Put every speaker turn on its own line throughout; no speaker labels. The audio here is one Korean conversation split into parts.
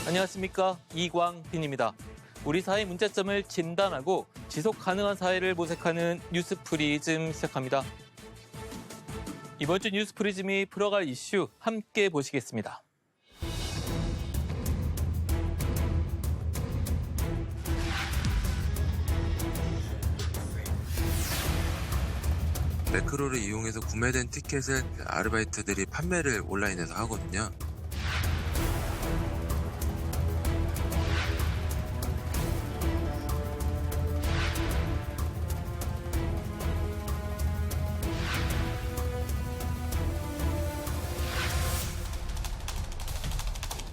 안녕하십니까, 이광빈입니다. 우리 사회 문제점을 진단하고 지속 가능한 사회를 모색하는 뉴스프리즘 시작합니다. 이번 주 뉴스프리즘이 풀어갈 이슈 함께 보시겠습니다.
매크로를 이용해서 구매된 티켓을 아르바이트들이 판매를 온라인에서 하거든요.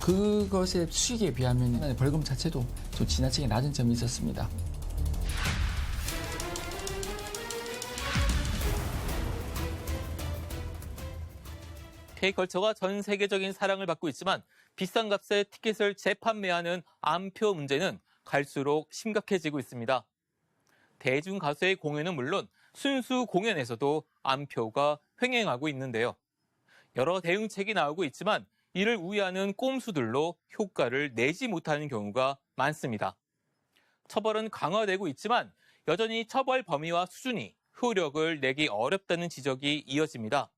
그것의 수익에 비하면 벌금 자체도 좀 지나치게 낮은 점이 있었습니다.
K컬처가 전 세계적인 사랑을 받고 있지만 비싼 값에 티켓을 재판매하는 암표 문제는 갈수록 심각해지고 있습니다. 대중 가수의 공연은 물론 순수 공연에서도 암표가 횡행하고 있는데요. 여러 대응책이 나오고 있지만 이를 우회하는 꼼수들로 효과를 내지 못하는 경우가 많습니다. 처벌은 강화되고 있지만 여전히 처벌 범위와 수준이 효력을 내기 어렵다는 지적이 이어집니다.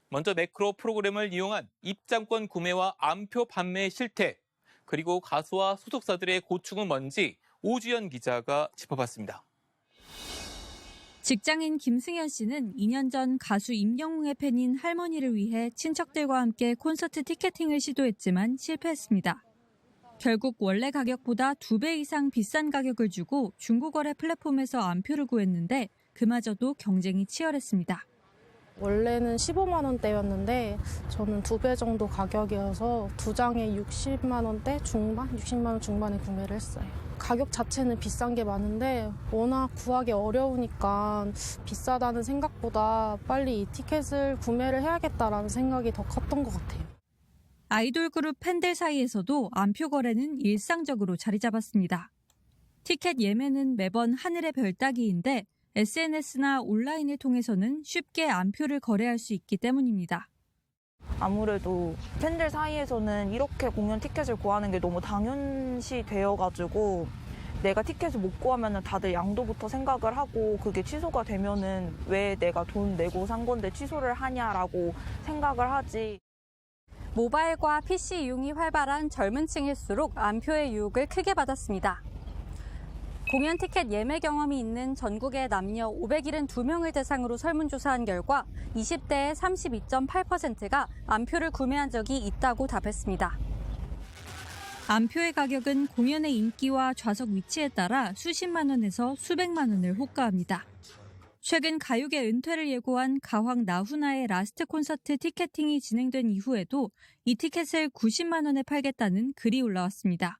먼저 매크로 프로그램을 이용한 입장권 구매와 암표 판매 실태, 그리고 가수와 소속사들의 고충은 뭔지 오주연 기자가 짚어봤습니다.
직장인 김승현 씨는 2년 전 가수 임영웅의 팬인 할머니를 위해 친척들과 함께 콘서트 티켓팅을 시도했지만 실패했습니다. 결국 원래 가격보다 2배 이상 비싼 가격을 주고 중고거래 플랫폼에서 암표를 구했는데 그마저도 경쟁이 치열했습니다.
원래는 15만 원대였는데 저는 2배 정도 가격이어서 2장에 60만 원대 중반, 60만 원 중반에 구매를 했어요. 가격 자체는 비싼 게 많은데 워낙 구하기 어려우니까 비싸다는 생각보다 빨리 이 티켓을 구매를 해야겠다라는 생각이 더 컸던 것 같아요.
아이돌 그룹 팬들 사이에서도 암표 거래는 일상적으로 자리 잡았습니다. 티켓 예매는 매번 하늘의 별 따기인데 SNS나 온라인을 통해서는 쉽게 암표를 거래할 수 있기 때문입니다.
아무래도 팬들 사이에서는 이렇게 공연 티켓을 구하는 게 너무 당연시 되어가지고 내가 티켓을 못 구하면 다들 양도부터 생각을 하고 그게 취소가 되면은 왜 내가 돈 내고 산 건데 취소를 하냐라고 생각을 하지.
모바일과 PC 이용이 활발한 젊은 층일수록 암표의 유혹을 크게 받았습니다. 공연 티켓 예매 경험이 있는 전국의 남녀 572명을 대상으로 설문조사한 결과 20대의 32.8%가 암표를 구매한 적이 있다고 답했습니다. 암표의 가격은 공연의 인기와 좌석 위치에 따라 수십만 원에서 수백만 원을 호가합니다. 최근 가요계 은퇴를 예고한 가왕 나훈아의 라스트 콘서트 티켓팅이 진행된 이후에도 이 티켓을 90만 원에 팔겠다는 글이 올라왔습니다.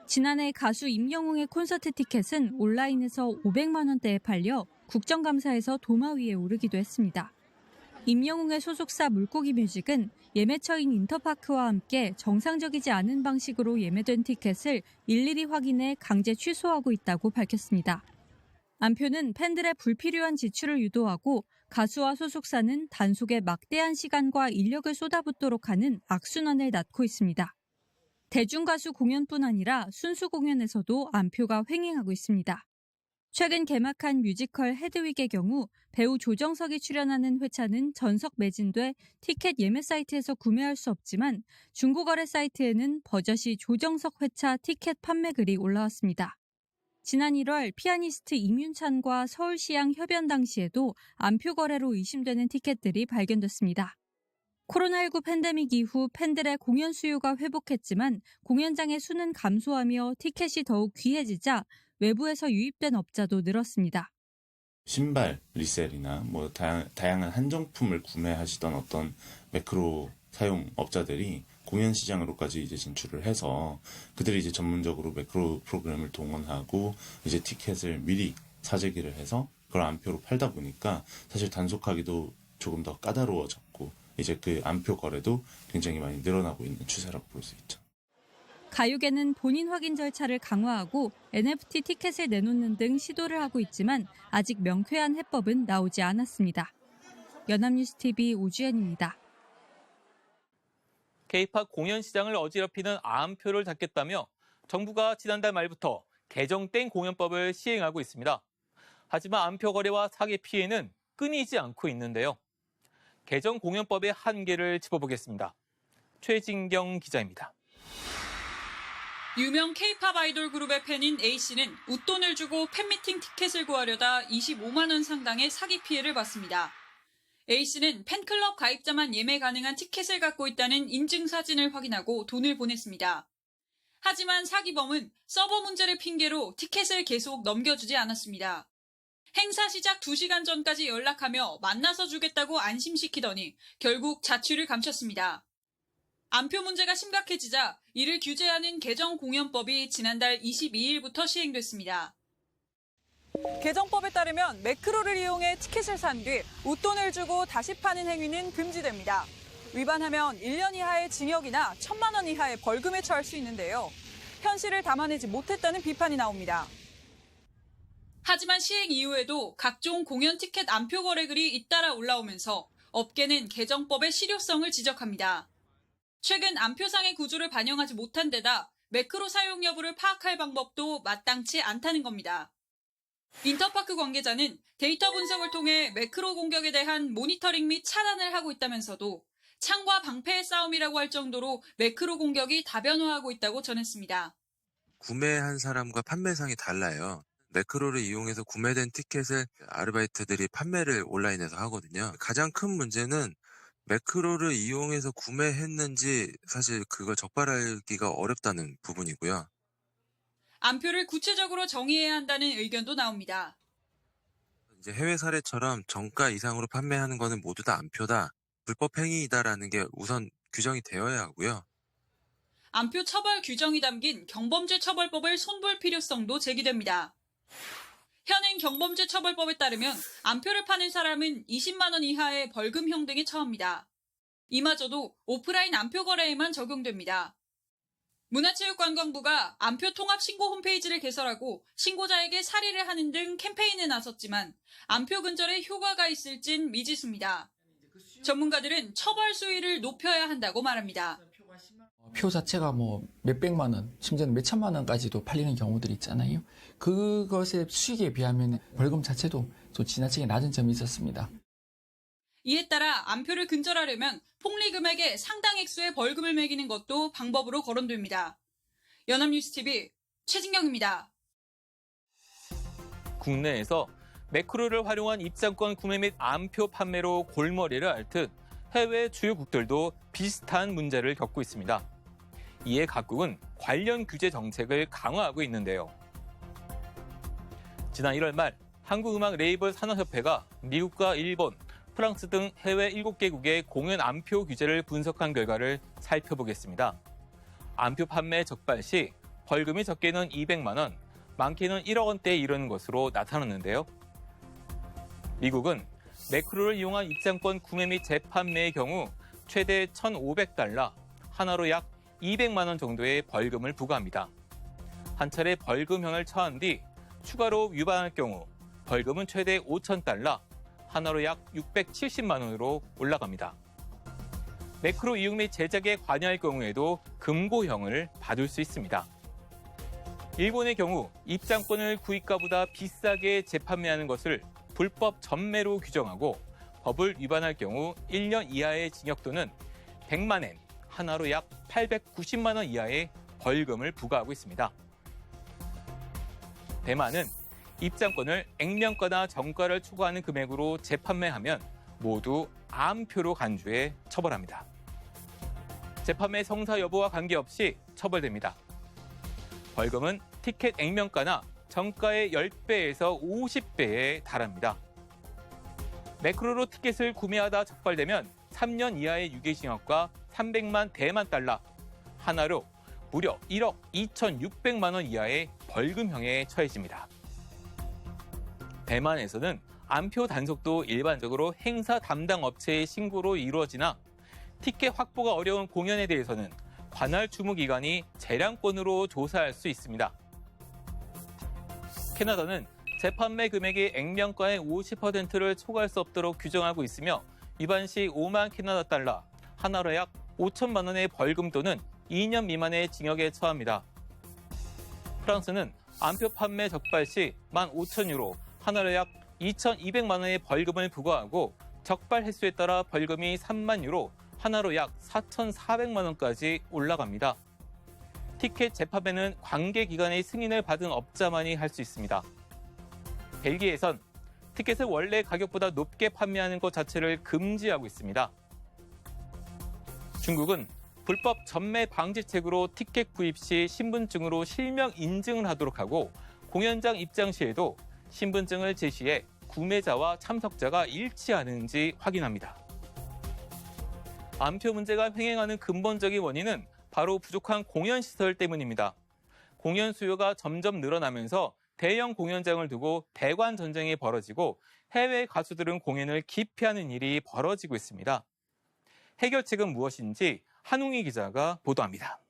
지난해 가수 임영웅의 콘서트 티켓은 온라인에서 500만 원대에 팔려 국정감사에서 도마 위에 오르기도 했습니다. 임영웅의 소속사 물고기 뮤직은 예매처인 인터파크와 함께 정상적이지 않은 방식으로 예매된 티켓을 일일이 확인해 강제 취소하고 있다고 밝혔습니다. 암표는 팬들의 불필요한 지출을 유도하고 가수와 소속사는 단속에 막대한 시간과 인력을 쏟아붓도록 하는 악순환을 낳고 있습니다. 대중가수 공연뿐 아니라 순수 공연에서도 암표가 횡행하고 있습니다. 최근 개막한 뮤지컬 헤드윅의 경우 배우 조정석이 출연하는 회차는 전석 매진돼 티켓 예매 사이트에서 구매할 수 없지만 중고거래 사이트에는 버젓이 조정석 회차 티켓 판매 글이 올라왔습니다. 지난 1월 피아니스트 임윤찬과 서울시향 협연 당시에도 암표 거래로 의심되는 티켓들이 발견됐습니다. 코로나19 팬데믹 이후 팬들의 공연 수요가 회복했지만 공연장의 수는 감소하며 티켓이 더욱 귀해지자 외부에서 유입된 업자도 늘었습니다.
신발 리셀이나 다양한 한정품을 구매하시던 어떤 매크로 사용 업자들이 공연 시장으로까지 이제 진출을 해서 그들이 이제 전문적으로 매크로 프로그램을 동원하고 이제 티켓을 미리 사재기를 해서 그걸 암표로 팔다 보니까 사실 단속하기도 조금 더 까다로워졌고 이제 그 암표 거래도 굉장히 많이 늘어나고 있는 추세라고 볼 수 있죠.
가요계는 본인 확인 절차를 강화하고 NFT 티켓을 내놓는 등 시도를 하고 있지만 아직 명쾌한 해법은 나오지 않았습니다. 연합뉴스TV 오주연입니다.
K-팝 공연 시장을 어지럽히는 암표를 닫겠다며 정부가 지난달 말부터 개정된 공연법을 시행하고 있습니다. 하지만 암표 거래와 사기 피해는 끊이지 않고 있는데요. 개정 공연법의 한계를 짚어보겠습니다. 최진경 기자입니다.
유명 K-팝 아이돌 그룹의 팬인 A씨는 웃돈을 주고 팬미팅 티켓을 구하려다 25만 원 상당의 사기 피해를 봤습니다. A씨는 팬클럽 가입자만 예매 가능한 티켓을 갖고 있다는 인증 사진을 확인하고 돈을 보냈습니다. 하지만 사기범은 서버 문제를 핑계로 티켓을 계속 넘겨주지 않았습니다. 행사 시작 2시간 전까지 연락하며 만나서 주겠다고 안심시키더니 결국 자취를 감췄습니다. 암표 문제가 심각해지자 이를 규제하는 개정 공연법이 지난달 22일부터 시행됐습니다.
개정법에 따르면 매크로를 이용해 티켓을 산 뒤 웃돈을 주고 다시 파는 행위는 금지됩니다. 위반하면 1년 이하의 징역이나 1,000만 원 이하의 벌금에 처할 수 있는데요. 현실을 담아내지 못했다는 비판이 나옵니다.
하지만 시행 이후에도 각종 공연 티켓 암표 거래 글이 잇따라 올라오면서 업계는 개정법의 실효성을 지적합니다. 최근 암표상의 구조를 반영하지 못한 데다 매크로 사용 여부를 파악할 방법도 마땅치 않다는 겁니다. 인터파크 관계자는 데이터 분석을 통해 매크로 공격에 대한 모니터링 및 차단을 하고 있다면서도 창과 방패의 싸움이라고 할 정도로 매크로 공격이 다변화하고 있다고 전했습니다.
구매한 사람과 판매상이 달라요. 매크로를 이용해서 구매된 티켓을 아르바이트들이 판매를 온라인에서 하거든요. 가장 큰 문제는 매크로를 이용해서 구매했는지 사실 그걸 적발하기가 어렵다는 부분이고요.
암표를 구체적으로 정의해야 한다는 의견도 나옵니다.
이제 해외 사례처럼 정가 이상으로 판매하는 거는 모두 다 암표다, 불법 행위이다라는 게 우선 규정이 되어야 하고요.
암표 처벌 규정이 담긴 경범죄 처벌법을 손볼 필요성도 제기됩니다. 현행 경범죄 처벌법에 따르면 암표를 파는 사람은 20만 원 이하의 벌금형 등에 처합니다. 이마저도 오프라인 암표 거래에만 적용됩니다. 문화체육관광부가 암표 통합 신고 홈페이지를 개설하고 신고자에게 사례를 하는 등 캠페인에 나섰지만 암표 근절에 효과가 있을진 미지수입니다. 전문가들은 처벌 수위를 높여야 한다고 말합니다.
표 자체가 뭐 몇백만 원, 심지어는 몇천만 원까지도 팔리는 경우들이 있잖아요. 그것의 수익에 비하면 벌금 자체도 좀 지나치게 낮은 점이 있었습니다.
이에 따라 암표를 근절하려면 폭리 금액의 상당 액수의 벌금을 매기는 것도 방법으로 거론됩니다. 연합뉴스TV 최진경입니다.
국내에서 매크로를 활용한 입장권 구매 및 암표 판매로 골머리를 앓듯 해외 주요국들도 비슷한 문제를 겪고 있습니다. 이에 각국은 관련 규제 정책을 강화하고 있는데요. 지난 1월 말 한국음악 레이블 산업협회가 미국과 일본, 프랑스 등 해외 7개국의 공연 암표 규제를 분석한 결과를 살펴보겠습니다. 암표 판매 적발 시 벌금이 적게는 200만 원, 많게는 1억 원대에 이르는 것으로 나타났는데요. 미국은 매크로를 이용한 입장권 구매 및 재판매의 경우 최대 1,500달러, 하나로 약 200만 원 정도의 벌금을 부과합니다. 한 차례 벌금형을 처한 뒤 추가로 위반할 경우 벌금은 최대 5,000달러, 하나로 약 670만 원으로 올라갑니다. 매크로 이용 및 제작에 관여할 경우에도 금고형을 받을 수 있습니다. 일본의 경우 입장권을 구입가보다 비싸게 재판매하는 것을 불법 전매로 규정하고 법을 위반할 경우 1년 이하의 징역 또는 100만 엔, 하나로 약 890만 원 이하의 벌금을 부과하고 있습니다. 대만은 입장권을 액면가나 정가를 초과하는 금액으로 재판매하면 모두 암표로 간주해 처벌합니다. 재판매 성사 여부와 관계없이 처벌됩니다. 벌금은 티켓 액면가나 정가의 10배에서 50배에 달합니다. 매크로로 티켓을 구매하다 적발되면 3년 이하의 유기징역과 300만 대만 달러, 하나로 무려 1억 2,600만 원 이하의 벌금형에 처해집니다. 대만에서는 암표 단속도 일반적으로 행사 담당 업체의 신고로 이루어지나 티켓 확보가 어려운 공연에 대해서는 관할 주무기관이 재량권으로 조사할 수 있습니다. 캐나다는 재판매 금액의 액면가의 50%를 초과할 수 없도록 규정하고 있으며 위반 시 5만 캐나다 달러, 하나로 약 5천만 원의 벌금 또는 2년 미만의 징역에 처합니다. 프랑스는 암표 판매 적발 시 15,000유로, 하나로 약 2,200만 원의 벌금을 부과하고 적발 횟수에 따라 벌금이 3만 유로, 하나로 약 4,400만 원까지 올라갑니다. 티켓 재판에는 관계기관의 승인을 받은 업자만이 할 수 있습니다. 벨기에선 티켓을 원래 가격보다 높게 판매하는 것 자체를 금지하고 있습니다. 중국은 불법 전매 방지책으로 티켓 구입 시 신분증으로 실명 인증을 하도록 하고 공연장 입장 시에도 신분증을 제시해 구매자와 참석자가 일치하는지 확인합니다. 암표 문제가 횡행하는 근본적인 원인은 바로 부족한 공연시설 때문입니다. 공연 수요가 점점 늘어나면서 대형 공연장을 두고 대관 전쟁이 벌어지고 해외 가수들은 공연을 기피하는 일이 벌어지고 있습니다. 해결책은 무엇인지 한웅희 기자가 보도합니다.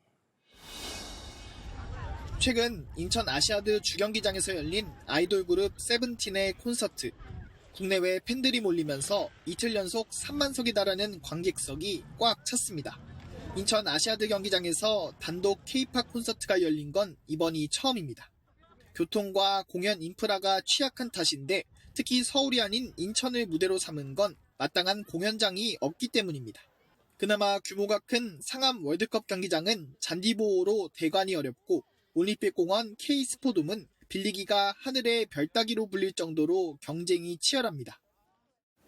최근 인천 아시아드 주경기장에서 열린 아이돌 그룹 세븐틴의 콘서트. 국내외 팬들이 몰리면서 이틀 연속 3만석에 달하는 관객석이 꽉 찼습니다. 인천 아시아드 경기장에서 단독 K-팝 콘서트가 열린 건 이번이 처음입니다. 교통과 공연 인프라가 취약한 탓인데 특히 서울이 아닌 인천을 무대로 삼은 건 마땅한 공연장이 없기 때문입니다. 그나마 규모가 큰 상암 월드컵 경기장은 잔디 보호로 대관이 어렵고 올림픽공원 K스포돔은 빌리기가 하늘의 별 따기로 불릴 정도로 경쟁이 치열합니다.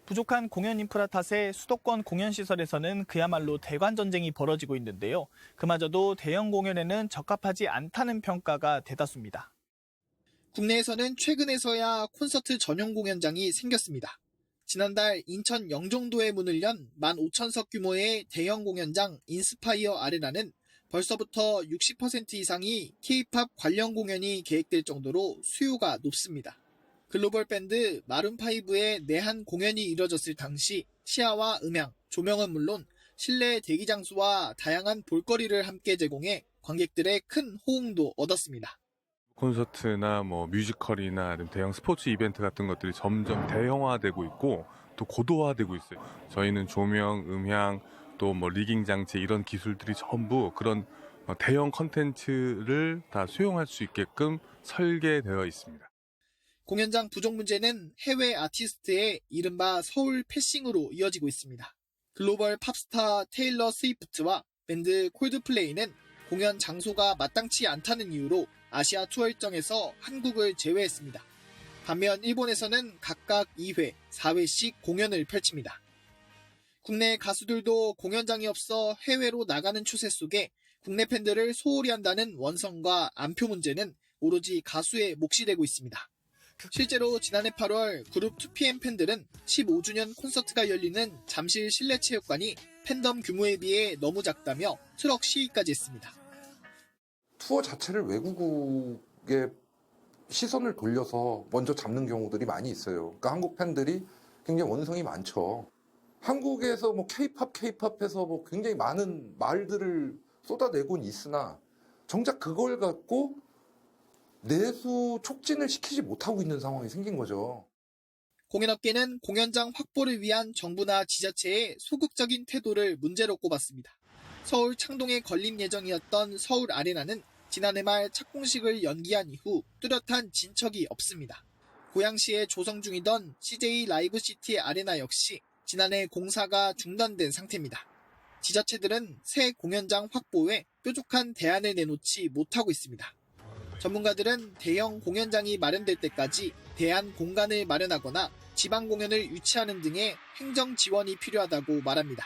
부족한 공연 인프라 탓에 수도권 공연시설에서는 그야말로 대관 전쟁이 벌어지고 있는데요. 그마저도 대형 공연에는 적합하지 않다는 평가가 대다수입니다.
국내에서는 최근에서야 콘서트 전용 공연장이 생겼습니다. 지난달 인천 영종도에 문을 연 15,000석 규모의 대형 공연장 인스파이어 아레나는 벌써부터 60% 이상이 K-팝 관련 공연이 계획될 정도로 수요가 높습니다. 글로벌 밴드 마룬5의 내한 공연이 이뤄졌을 당시 시야와 음향, 조명은 물론 실내 대기 장소와 다양한 볼거리를 함께 제공해 관객들의 큰 호응도 얻었습니다.
콘서트나 뮤지컬이나 대형 스포츠 이벤트 같은 것들이 점점 대형화되고 있고 또 고도화되고 있어요. 저희는 조명, 음향, 또 리깅 장치 이런 기술들이 전부 그런 대형 컨텐츠를 다 수용할 수 있게끔 설계되어 있습니다.
공연장 부족 문제는 해외 아티스트의 이른바 서울 패싱으로 이어지고 있습니다. 글로벌 팝스타 테일러 스위프트와 밴드 콜드플레이는 공연 장소가 마땅치 않다는 이유로 아시아 투어 일정에서 한국을 제외했습니다. 반면 일본에서는 각각 2회, 4회씩 공연을 펼칩니다. 국내 가수들도 공연장이 없어 해외로 나가는 추세 속에 국내 팬들을 소홀히 한다는 원성과 암표 문제는 오로지 가수의 몫이 되고 있습니다. 실제로 지난해 8월 그룹 2PM 팬들은 15주년 콘서트가 열리는 잠실 실내체육관이 팬덤 규모에 비해 너무 작다며 트럭 시위까지 했습니다.
투어 자체를 외국에 시선을 돌려서 먼저 잡는 경우들이 많이 있어요. 그러니까 한국 팬들이 굉장히 원성이 많죠. 한국에서 K-팝에서 굉장히 많은 말들을 쏟아내곤 있으나 정작 그걸 갖고 내수 촉진을 시키지 못하고 있는 상황이 생긴 거죠.
공연업계는 공연장 확보를 위한 정부나 지자체의 소극적인 태도를 문제로 꼽았습니다. 서울 창동에 건립 예정이었던 서울 아레나는 지난해 말 착공식을 연기한 이후 뚜렷한 진척이 없습니다. 고양시에 조성 중이던 CJ 라이브시티 아레나 역시 지난해 공사가 중단된 상태입니다. 지자체들은 새 공연장 확보에 뾰족한 대안을 내놓지 못하고 있습니다. 전문가들은 대형 공연장이 마련될 때까지 대안 공간을 마련하거나 지방 공연을 유치하는 등의 행정 지원이 필요하다고 말합니다.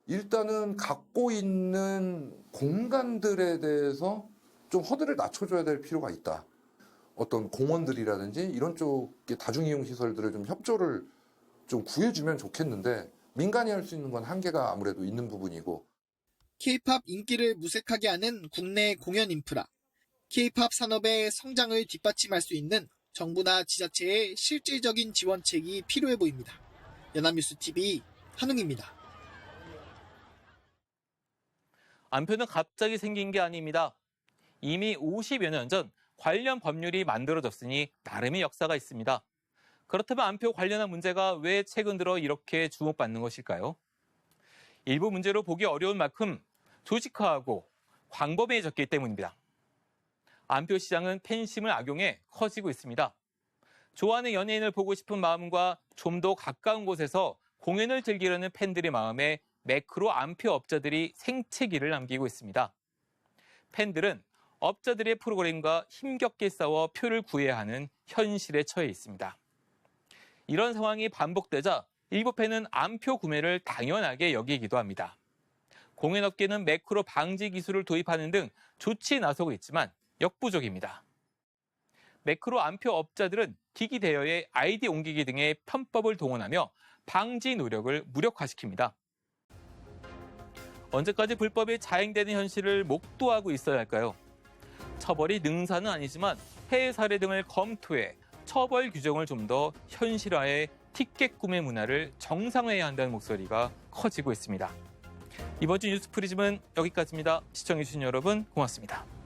일단은 갖고 있는 공간들에 대해서 좀 허들을 낮춰줘야 될 필요가 있다. 어떤 공원들이라든지 이런 쪽의 다중이용시설들을 좀 협조를 좀 구해주면 좋겠는데 민간이 할 수 있는 건 한계가 아무래도 있는 부분이고.
K-팝 인기를 무색하게 하는 국내 공연 인프라. K-팝 산업의 성장을 뒷받침할 수 있는 정부나 지자체의 실질적인 지원책이 필요해 보입니다. 연합뉴스TV 한웅입니다.
암표는 갑자기 생긴 게 아닙니다. 이미 50여 년 전 관련 법률이 만들어졌으니 나름의 역사가 있습니다. 그렇다면 암표 관련한 문제가 왜 최근 들어 이렇게 주목받는 것일까요? 일부 문제로 보기 어려운 만큼 조직화하고 광범위해졌기 때문입니다. 암표 시장은 팬심을 악용해 커지고 있습니다. 좋아하는 연예인을 보고 싶은 마음과 좀 더 가까운 곳에서 공연을 즐기려는 팬들의 마음에 매크로 암표 업자들이 생채기를 남기고 있습니다. 팬들은 업자들의 프로그램과 힘겹게 싸워 표를 구해야 하는 현실에 처해 있습니다. 이런 상황이 반복되자 일부 팬은 암표 구매를 당연하게 여기기도 합니다. 공연업계는 매크로 방지 기술을 도입하는 등 조치에 나서고 있지만 역부족입니다. 매크로 암표 업자들은 기기 대여에 아이디 옮기기 등의 편법을 동원하며 방지 노력을 무력화시킵니다. 언제까지 불법이 자행되는 현실을 목도하고 있어야 할까요? 처벌이 능사는 아니지만 해외 사례 등을 검토해 처벌 규정을 좀 더 현실화해 티켓 구매 문화를 정상화해야 한다는 목소리가 커지고 있습니다. 이번 주 뉴스 프리즘은 여기까지입니다. 시청해주신 여러분 고맙습니다.